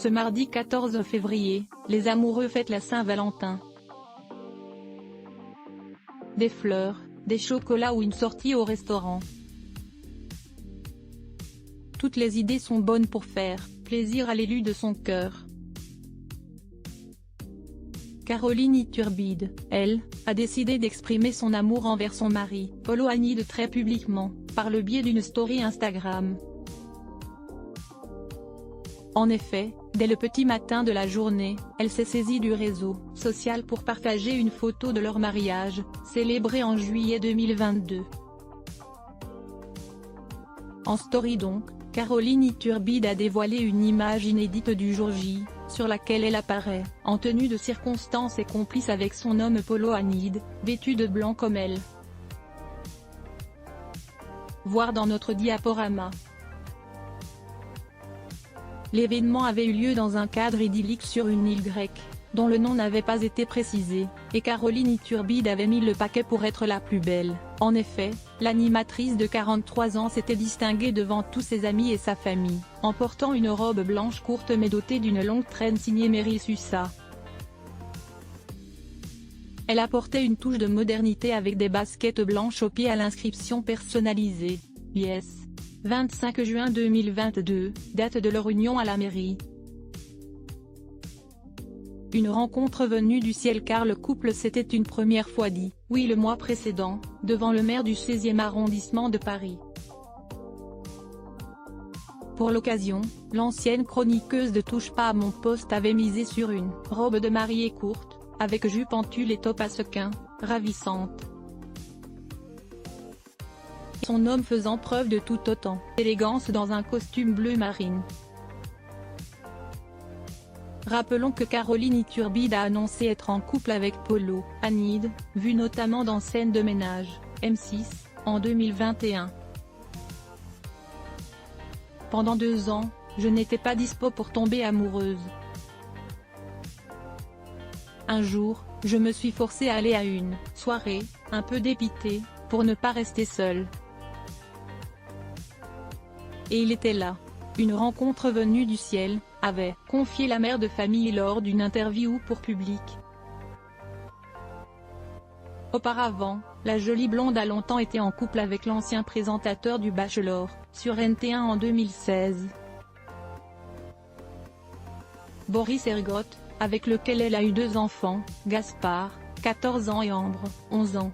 Ce mardi 14 février, les amoureux fêtent la Saint-Valentin. Des fleurs, des chocolats ou une sortie au restaurant. Toutes les idées sont bonnes pour faire plaisir à l'élu de son cœur. Caroline Iturbide, elle, a décidé d'exprimer son amour envers son mari, Polo Hanid très publiquement, par le biais d'une story Instagram. En effet, dès le petit matin de la journée, elle s'est saisie du réseau social pour partager une photo de leur mariage, célébré en juillet 2022. En story donc, Caroline Iturbide a dévoilé une image inédite du jour J, sur laquelle elle apparaît, en tenue de circonstance et complice avec son homme Polo Hanid, vêtu de blanc comme elle. Voir dans notre diaporama. L'événement avait eu lieu dans un cadre idyllique sur une île grecque, dont le nom n'avait pas été précisé, et Caroline Iturbide avait mis le paquet pour être la plus belle. En effet, l'animatrice de 43 ans s'était distinguée devant tous ses amis et sa famille, en portant une robe blanche courte mais dotée d'une longue traîne signée Meryl Sussa. Elle apportait une touche de modernité avec des baskets blanches aux pieds à l'inscription personnalisée « Yes ». 25 juin 2022, date de leur union à la mairie. Une rencontre venue du ciel car le couple s'était une première fois dit « oui » le mois précédent, devant le maire du 16e arrondissement de Paris. Pour l'occasion, l'ancienne chroniqueuse de Touche pas à mon poste avait misé sur une robe de mariée courte, avec jupe en tulle et top à sequins, ravissante. Son homme faisant preuve de tout autant d'élégance dans un costume bleu marine. Rappelons que Caroline Iturbide a annoncé être en couple avec Polo Hanid, vu notamment dans Scène de ménage, M6, en 2021. Pendant 2 ans, je n'étais pas dispo pour tomber amoureuse. Un jour, je me suis forcée à aller à une soirée, un peu dépitée, pour ne pas rester seule. Et il était là. Une rencontre venue du ciel, avait confié la mère de famille lors d'une interview pour Public. Auparavant, la jolie blonde a longtemps été en couple avec l'ancien présentateur du Bachelor, sur NT1 en 2016. Boris Ergotte, avec lequel elle a eu 2 enfants, Gaspard, 14 ans et Ambre, 11 ans.